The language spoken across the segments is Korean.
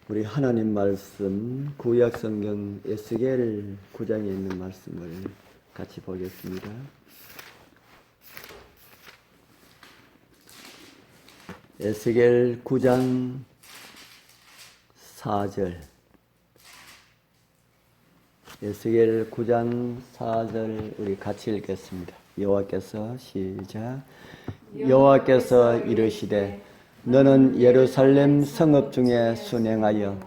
우리 하나님 말씀 구약 성경 에스겔 9장에 있는 말씀을 같이 보겠습니다. 에스겔 9장 4절. 에스겔 9장 4절 우리 같이 읽겠습니다. 여호와께서 시작. 여호와께서 이르시되 너는 예루살렘 성읍 중에 순행하여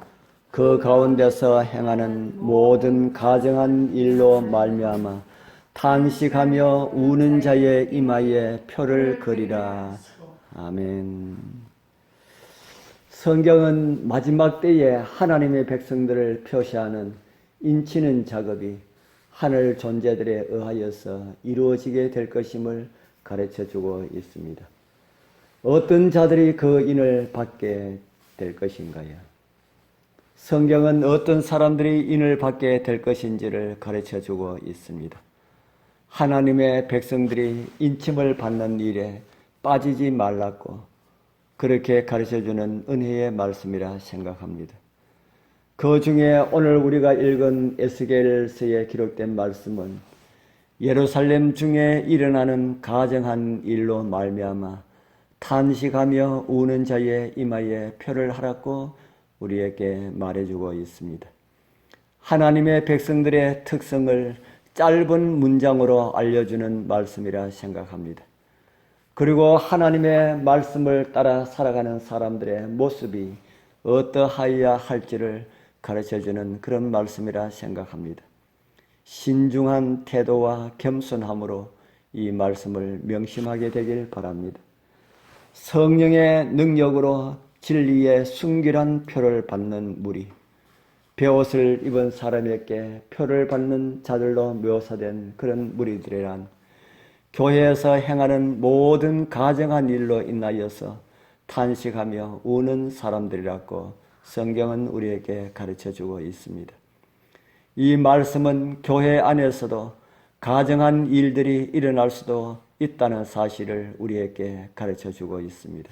그 가운데서 행하는 모든 가정한 일로 말미암아 탄식하며 우는 자의 이마에 표를 그리라. 아멘. 성경은 마지막 때에 하나님의 백성들을 표시하는 인치는 작업이 하늘 존재들에 의하여서 이루어지게 될 것임을 가르쳐주고 있습니다. 어떤 자들이 그 인을 받게 될 것인가요? 성경은 어떤 사람들이 인을 받게 될 것인지를 가르쳐주고 있습니다. 하나님의 백성들이 인침을 받는 일에 빠지지 말라고 그렇게 가르쳐주는 은혜의 말씀이라 생각합니다. 그 중에 오늘 우리가 읽은 에스겔서에 기록된 말씀은 예루살렘 중에 일어나는 가정한 일로 말미암아 탄식하며 우는 자의 이마에 표를 하라고 우리에게 말해주고 있습니다. 하나님의 백성들의 특성을 짧은 문장으로 알려주는 말씀이라 생각합니다. 그리고 하나님의 말씀을 따라 살아가는 사람들의 모습이 어떠하여야 할지를 가르쳐주는 그런 말씀이라 생각합니다. 신중한 태도와 겸손함으로 이 말씀을 명심하게 되길 바랍니다. 성령의 능력으로 진리의 순결한 표를 받는 무리, 베옷을 입은 사람에게 표를 받는 자들로 묘사된 그런 무리들이란 교회에서 행하는 모든 가정한 일로 인하여서 탄식하며 우는 사람들이라고 성경은 우리에게 가르쳐주고 있습니다. 이 말씀은 교회 안에서도 가정한 일들이 일어날 수도 있다는 사실을 우리에게 가르쳐주고 있습니다.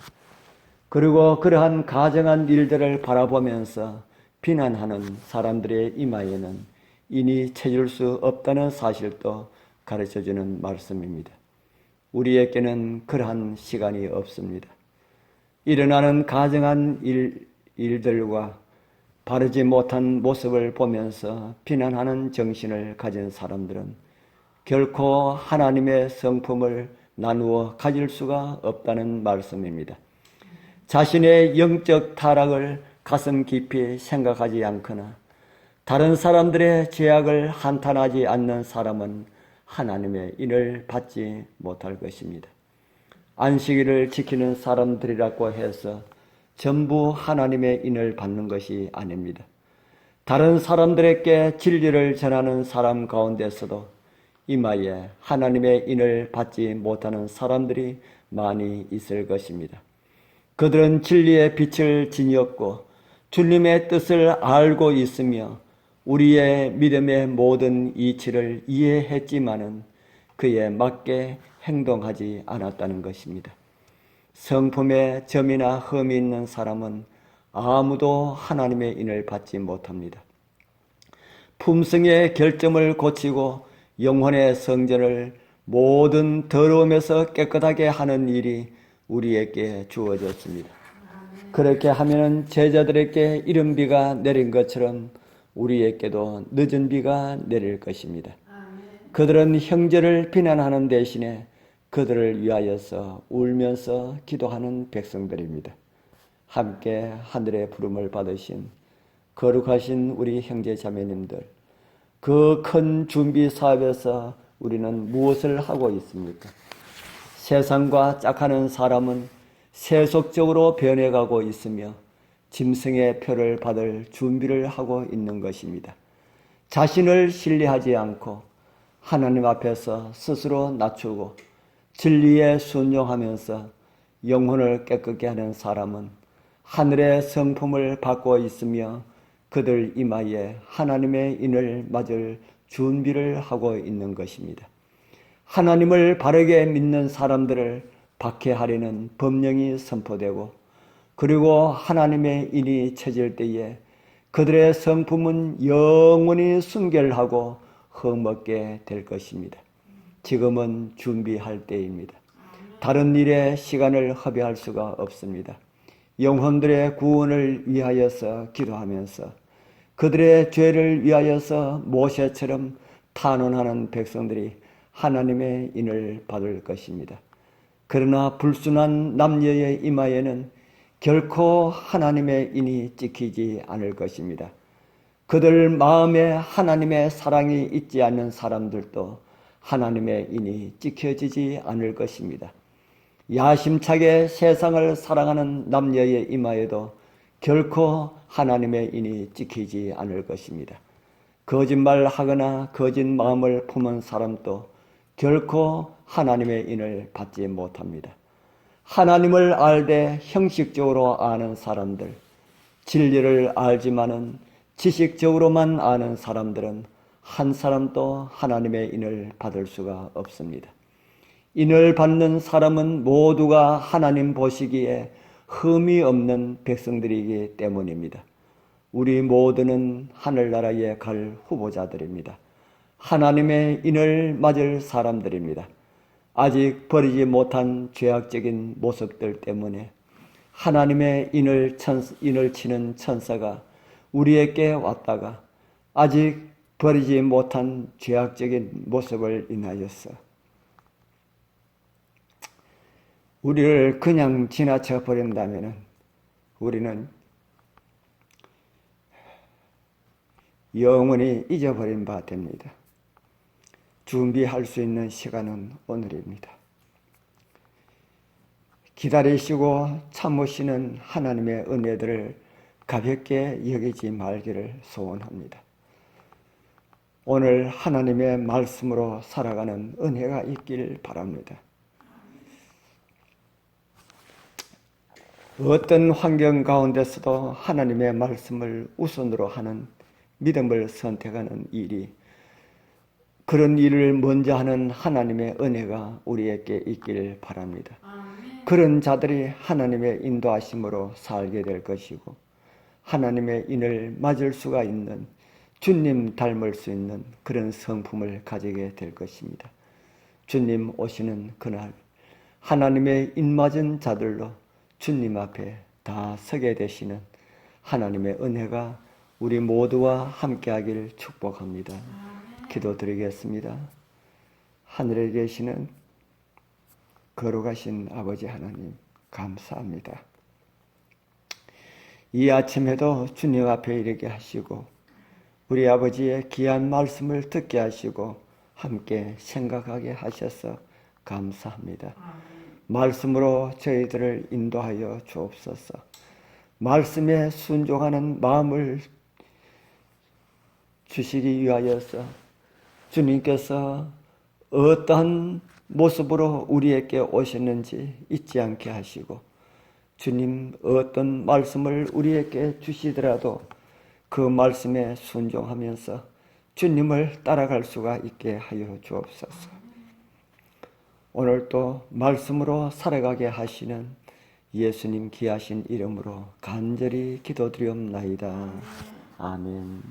그리고 그러한 가정한 일들을 바라보면서 비난하는 사람들의 이마에는 인이 채줄 수 없다는 사실도 가르쳐주는 말씀입니다. 우리에게는 그러한 시간이 없습니다. 일어나는 가정한 일들과 바르지 못한 모습을 보면서 비난하는 정신을 가진 사람들은 결코 하나님의 성품을 나누어 가질 수가 없다는 말씀입니다. 자신의 영적 타락을 가슴 깊이 생각하지 않거나 다른 사람들의 죄악을 한탄하지 않는 사람은 하나님의 인을 받지 못할 것입니다. 안식일을 지키는 사람들이라고 해서 전부 하나님의 인을 받는 것이 아닙니다. 다른 사람들에게 진리를 전하는 사람 가운데서도 이마에 하나님의 인을 받지 못하는 사람들이 많이 있을 것입니다. 그들은 진리의 빛을 지녔고 주님의 뜻을 알고 있으며 우리의 믿음의 모든 이치를 이해했지만은 그에 맞게 행동하지 않았다는 것입니다. 성품에 점이나 흠이 있는 사람은 아무도 하나님의 인을 받지 못합니다. 품성의 결점을 고치고 영혼의 성전을 모든 더러움에서 깨끗하게 하는 일이 우리에게 주어졌습니다. 그렇게 하면 제자들에게 이른 비가 내린 것처럼 우리에게도 늦은 비가 내릴 것입니다. 그들은 형제를 비난하는 대신에 그들을 위하여서 울면서 기도하는 백성들입니다. 함께 하늘의 부름을 받으신 거룩하신 우리 형제 자매님들, 그 큰 준비 사업에서 우리는 무엇을 하고 있습니까? 세상과 짝하는 사람은 세속적으로 변해가고 있으며 짐승의 표를 받을 준비를 하고 있는 것입니다. 자신을 신뢰하지 않고 하나님 앞에서 스스로 낮추고 진리에 순종하면서 영혼을 깨끗게 하는 사람은 하늘의 성품을 받고 있으며 그들 이마에 하나님의 인을 맞을 준비를 하고 있는 것입니다. 하나님을 바르게 믿는 사람들을 박해하려는 법령이 선포되고 그리고 하나님의 인이 쳐질 때에 그들의 성품은 영원히 순결하고 흠없게 될 것입니다. 지금은 준비할 때입니다. 다른 일에 시간을 허비할 수가 없습니다. 영혼들의 구원을 위하여서 기도하면서 그들의 죄를 위하여서 모세처럼 탄원하는 백성들이 하나님의 인을 받을 것입니다. 그러나 불순한 남녀의 이마에는 결코 하나님의 인이 찍히지 않을 것입니다. 그들 마음에 하나님의 사랑이 있지 않는 사람들도 하나님의 인이 찍혀지지 않을 것입니다. 야심차게 세상을 사랑하는 남녀의 이마에도 결코 하나님의 인이 찍히지 않을 것입니다. 거짓말하거나 거짓 마음을 품은 사람도 결코 하나님의 인을 받지 못합니다. 하나님을 알되 형식적으로 아는 사람들, 진리를 알지만은 지식적으로만 아는 사람들은 한 사람도 하나님의 인을 받을 수가 없습니다. 인을 받는 사람은 모두가 하나님 보시기에 흠이 없는 백성들이기 때문입니다. 우리 모두는 하늘나라에 갈 후보자들입니다. 하나님의 인을 맞을 사람들입니다. 아직 버리지 못한 죄악적인 모습들 때문에 하나님의 인을 치는 천사가 우리에게 왔다가 아직 버리지 못한 죄악적인 모습을 인하여서 우리를 그냥 지나쳐 버린다면 우리는 영원히 잊어버린 바 됩니다. 준비할 수 있는 시간은 오늘입니다. 기다리시고 참으시는 하나님의 은혜들을 가볍게 여기지 말기를 소원합니다. 오늘 하나님의 말씀으로 살아가는 은혜가 있길 바랍니다. 어떤 환경 가운데서도 하나님의 말씀을 우선으로 하는 믿음을 선택하는 일이 그런 일을 먼저 하는 하나님의 은혜가 우리에게 있길 바랍니다. 그런 자들이 하나님의 인도하심으로 살게 될 것이고 하나님의 인을 맞을 수가 있는 주님 닮을 수 있는 그런 성품을 가지게 될 것입니다. 주님 오시는 그날 하나님의 인맞은 자들로 주님 앞에 다 서게 되시는 하나님의 은혜가 우리 모두와 함께하기를 축복합니다. 기도드리겠습니다. 하늘에 계시는 거룩하신 아버지 하나님 감사합니다. 이 아침에도 주님 앞에 이르게 하시고 우리 아버지의 귀한 말씀을 듣게 하시고 함께 생각하게 하셔서 감사합니다. 말씀으로 저희들을 인도하여 주옵소서. 말씀에 순종하는 마음을 주시기 위하여서 주님께서 어떠한 모습으로 우리에게 오셨는지 잊지 않게 하시고 주님 어떤 말씀을 우리에게 주시더라도 그 말씀에 순종하면서 주님을 따라갈 수가 있게 하여 주옵소서. 오늘도 말씀으로 살아가게 하시는 예수님 귀하신 이름으로 간절히 기도드리옵나이다. 아멘.